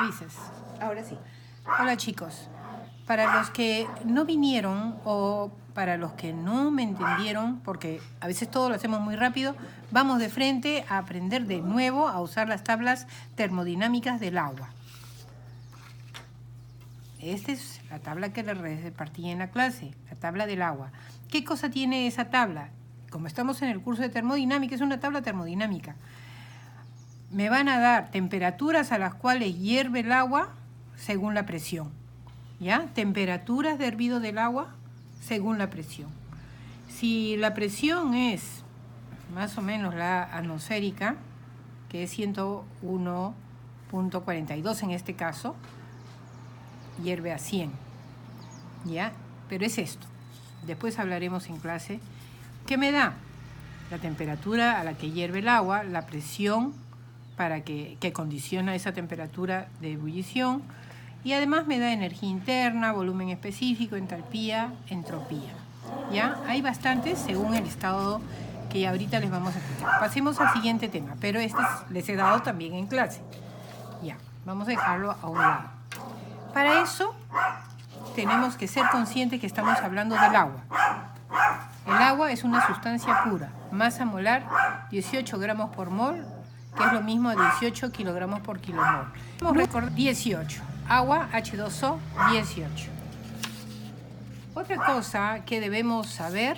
dices? Ahora sí. Hola chicos, para los que no vinieron o para los que no me entendieron, porque a veces todo lo hacemos muy rápido, vamos de frente a aprender de nuevo a usar las tablas termodinámicas del agua. Esta es la tabla que les repartí en la clase, la tabla del agua. ¿Qué cosa tiene esa tabla? Como estamos en el curso de termodinámica, es una tabla termodinámica. Me van a dar temperaturas a las cuales hierve el agua según la presión. ¿Ya? Temperaturas de hervido del agua según la presión. Si la presión es más o menos la atmosférica, que es 101.42 en este caso, hierve a 100. ¿Ya? Pero es esto. Después hablaremos en clase. ¿Qué me da? La temperatura a la que hierve el agua, la presión para que condiciona esa temperatura de ebullición, y además me da energía interna, volumen específico, entalpía, entropía. ¿Ya? Hay bastantes según el estado que ahorita les vamos a explicar. Pasemos al siguiente tema, pero les he dado también en clase. Ya, vamos a dejarlo a un lado. Para eso tenemos que ser conscientes que estamos hablando del agua. El agua es una sustancia pura, masa molar 18 gramos por mol, que es lo mismo a 18 kilogramos por kilomol. Vamos a recordar 18. Agua, H2O, 18. Otra cosa que debemos saber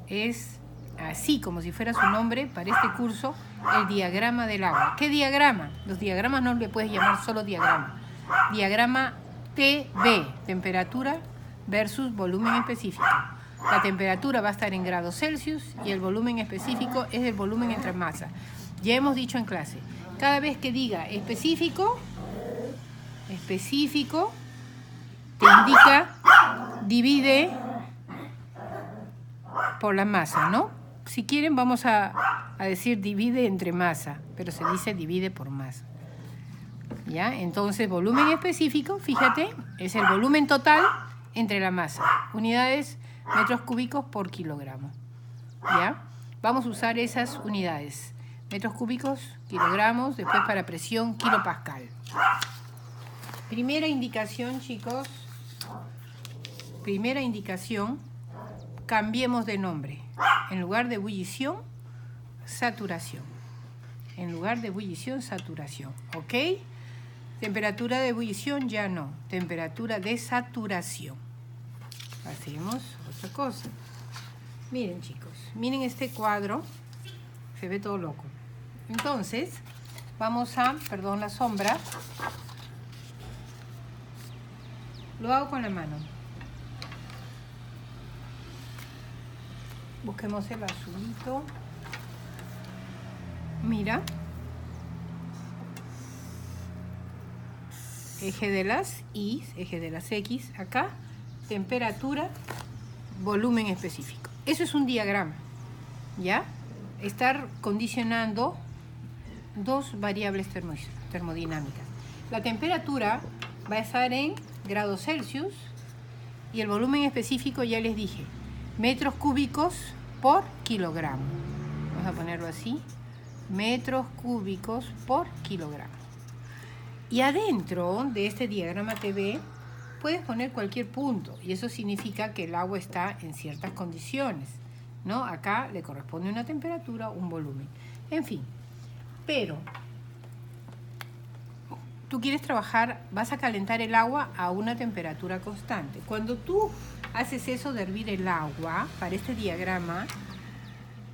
es, así como si fuera su nombre para este curso, el diagrama del agua. ¿Qué diagrama? Los diagramas no le puedes llamar solo diagrama. Diagrama TB, temperatura versus volumen específico. La temperatura va a estar en grados Celsius y el volumen específico es el volumen entre masa. Ya hemos dicho en clase, cada vez que diga específico, te indica, divide por la masa, ¿no? Si quieren vamos a decir divide entre masa, pero se dice divide por masa. ¿Ya? Entonces, volumen específico, fíjate, es el volumen total entre la masa. Unidades, metros cúbicos por kilogramo. ¿Ya? Vamos a usar esas unidades. Metros cúbicos, kilogramos, después para presión, kilopascal. Primera indicación, chicos. Primera indicación, cambiemos de nombre. En lugar de ebullición, saturación. En lugar de ebullición, saturación. ¿Ok? Temperatura de ebullición ya no. Temperatura de saturación. Hacemos otra cosa. Miren, chicos. Miren este cuadro. Se ve todo loco. Entonces, vamos a, perdón, la sombra. Lo hago con la mano. Busquemos el azulito. Mira. Eje de las Y, eje de las X. Acá, temperatura, volumen específico. Eso es un diagrama. ¿Ya? Estar condicionando dos variables termodinámicas. La temperatura va a estar en grados Celsius y el volumen específico ya les dije, metros cúbicos por kilogramo. Vamos a ponerlo así, metros cúbicos por kilogramo. Y adentro de este diagrama TV puedes poner cualquier punto y eso significa que el agua está en ciertas condiciones, ¿no? Acá le corresponde una temperatura, un volumen, en fin. Pero tú quieres trabajar, vas a calentar el agua a una temperatura constante. Cuando tú haces eso de hervir el agua, para este diagrama,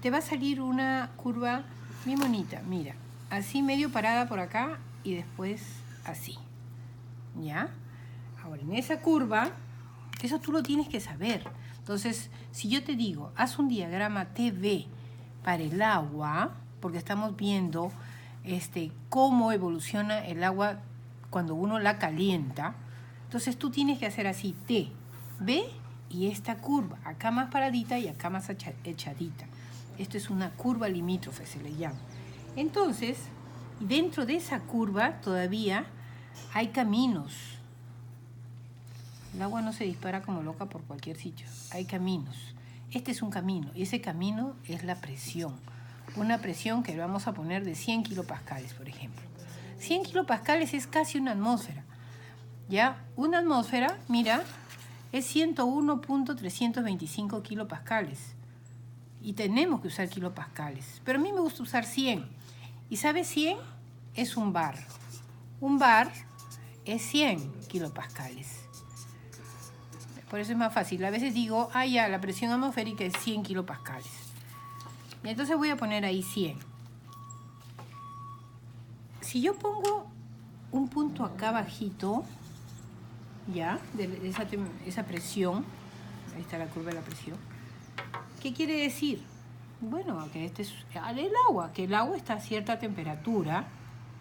te va a salir una curva muy bonita, mira, así medio parada por acá y después así, ¿ya? Ahora, en esa curva, eso tú lo tienes que saber. Entonces, si yo te digo, haz un diagrama TV para el agua, porque estamos viendo cómo evoluciona el agua cuando uno la calienta, entonces tú tienes que hacer así, T, B y esta curva, acá más paradita y acá más echadita. Esto es una curva limítrofe, se le llama. Entonces, dentro de esa curva todavía hay caminos. El agua no se dispara como loca por cualquier sitio, hay caminos. Este es un camino y ese camino es la presión. Una presión que vamos a poner de 100 kilopascales, por ejemplo. 100 kilopascales es casi una atmósfera. ¿Ya? Una atmósfera, mira, es 101.325 kilopascales. Y tenemos que usar kilopascales. Pero a mí me gusta usar 100. ¿Y sabes 100? Es un bar. Un bar es 100 kilopascales. Por eso es más fácil. A veces digo, ya, la presión atmosférica es 100 kilopascales. Y entonces voy a poner ahí 100. Si yo pongo un punto acá bajito, ya, de esa presión, ahí está la curva de la presión, ¿qué quiere decir? Bueno, que este es el agua, que el agua está a cierta temperatura,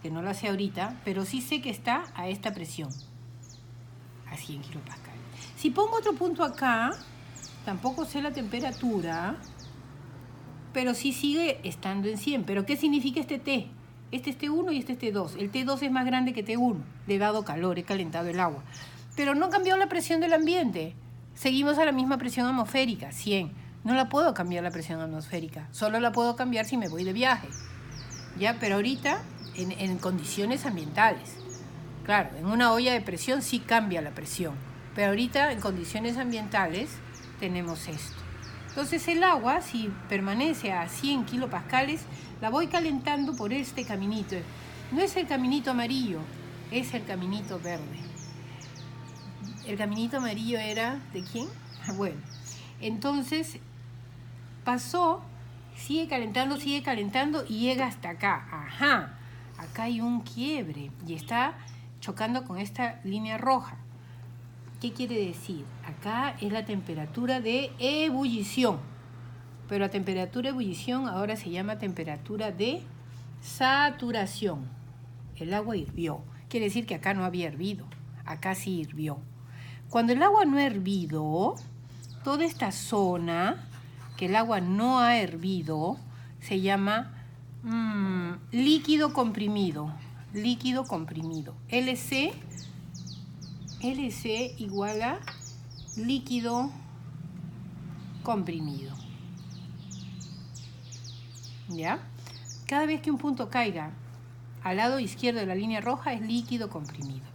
que no la sé ahorita, pero sí sé que está a esta presión, a 100 kilopascales. Si pongo otro punto acá, tampoco sé la temperatura, pero sí sigue estando en 100. ¿Pero qué significa este T? Este es T1 y este es T2. El T2 es más grande que T1. Le he dado calor, he calentado el agua. Pero no cambió la presión del ambiente. Seguimos a la misma presión atmosférica, 100. No la puedo cambiar la presión atmosférica. Solo la puedo cambiar si me voy de viaje. ¿Ya? Pero ahorita, en condiciones ambientales. Claro, en una olla de presión sí cambia la presión. Pero ahorita, en condiciones ambientales, tenemos esto. Entonces el agua, si permanece a 100 kilopascales, la voy calentando por este caminito. No es el caminito amarillo, es el caminito verde. El caminito amarillo era ¿de quién? Bueno, entonces pasó, sigue calentando y llega hasta acá. Ajá, acá hay un quiebre y está chocando con esta línea roja. ¿Qué quiere decir? Acá es la temperatura de ebullición, pero la temperatura de ebullición ahora se llama temperatura de saturación. El agua hirvió, quiere decir que acá no había hervido, acá sí hirvió. Cuando el agua no ha hervido, toda esta zona que el agua no ha hervido se llama líquido comprimido. Líquido comprimido. LC igual a líquido comprimido. ¿Ya? Cada vez que un punto caiga al lado izquierdo de la línea roja es líquido comprimido.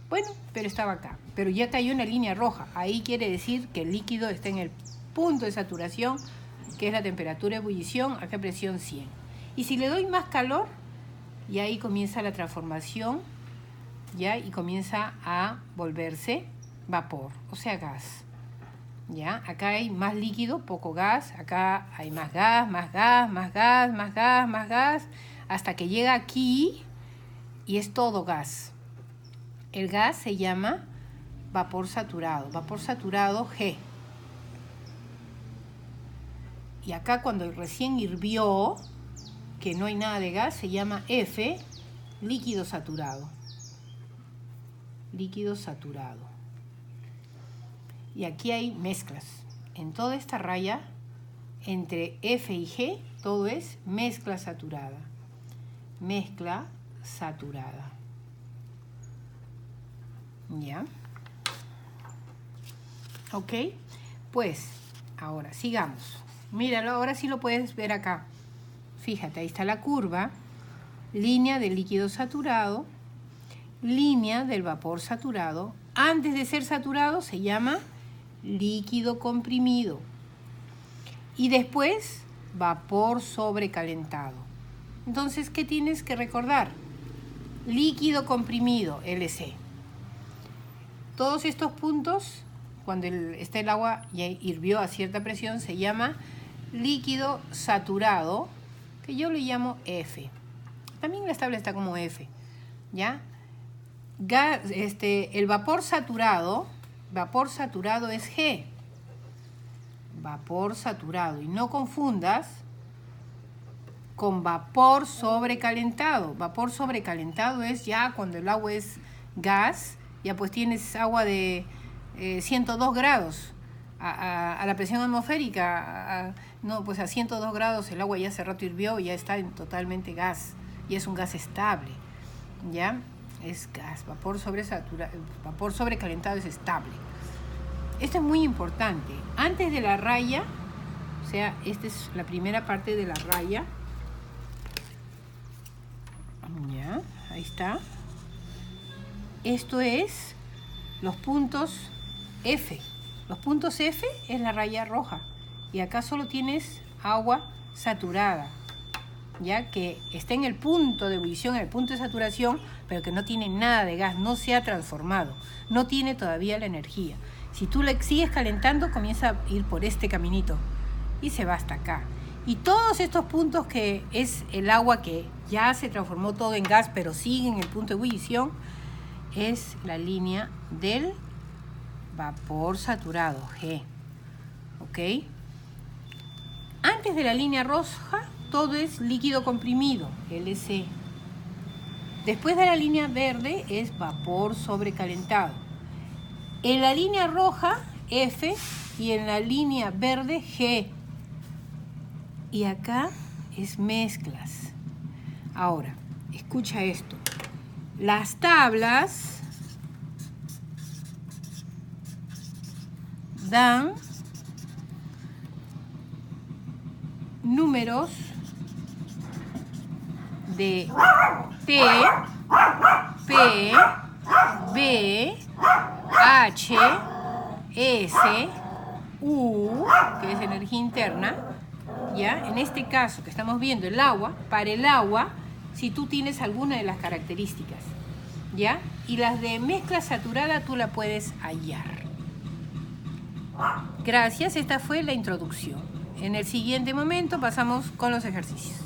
Bueno, pero estaba acá. Pero ya cayó en la línea roja. Ahí quiere decir que el líquido está en el punto de saturación, que es la temperatura de ebullición, acá presión 100. Y si le doy más calor, y ahí comienza la transformación, ¿ya? Y comienza a volverse vapor, o sea, gas. ¿Ya? Acá hay más líquido, poco gas. Acá hay más gas, más gas, más gas, más gas, más gas, hasta que llega aquí y es todo gas. El gas se llama vapor saturado G. Y acá cuando recién hirvió, que no hay nada de gas, se llama F, líquido saturado. Líquido saturado. Y aquí hay mezclas. En toda esta raya, entre F y G, todo es mezcla saturada. Mezcla saturada. ¿Ya? ¿Ok? Pues, ahora, sigamos. Míralo, ahora sí lo puedes ver acá. Fíjate, ahí está la curva. Línea del líquido saturado. Línea del vapor saturado. Antes de ser saturado se llama líquido comprimido. Y después, vapor sobrecalentado. Entonces, ¿qué tienes que recordar? Líquido comprimido, LC. Todos estos puntos, cuando está el agua ya hirvió a cierta presión, se llama líquido saturado, que yo le llamo F. También la tabla está como F, ¿ya? El vapor saturado es G. Vapor saturado. Y no confundas con vapor sobrecalentado. Vapor sobrecalentado es ya cuando el agua es gas, ya pues tienes agua de 102 grados a la presión atmosférica. No, pues a 102 grados el agua ya hace rato hirvió y ya está en totalmente gas. Y es un gas estable, ¿ya? Es gas, vapor sobrecalentado es estable. Esto es muy importante. Antes de la raya, o sea, esta es la primera parte de la raya. Ya, ahí está. Esto es los puntos F. Los puntos F es la raya roja. Y acá solo tienes agua saturada, ya que está en el punto de ebullición, en el punto de saturación, pero que no tiene nada de gas, no se ha transformado, no tiene todavía la energía. Si tú le sigues calentando, comienza a ir por este caminito y se va hasta acá. Y todos estos puntos que es el agua que ya se transformó todo en gas, pero sigue en el punto de ebullición, es la línea del vapor saturado, G. ¿Ok? Antes de la línea roja, todo es líquido comprimido, LC. Después de la línea verde es vapor sobrecalentado. En la línea roja, F, y en la línea verde, G. Y acá es mezclas. Ahora, escucha esto. Las tablas dan números de T, P, B, H, S, U, que es energía interna, ¿ya? En este caso que estamos viendo el agua, para el agua, si tú tienes alguna de las características, ¿ya? Y las de mezcla saturada tú la puedes hallar. Gracias, esta fue la introducción. En el siguiente momento pasamos con los ejercicios.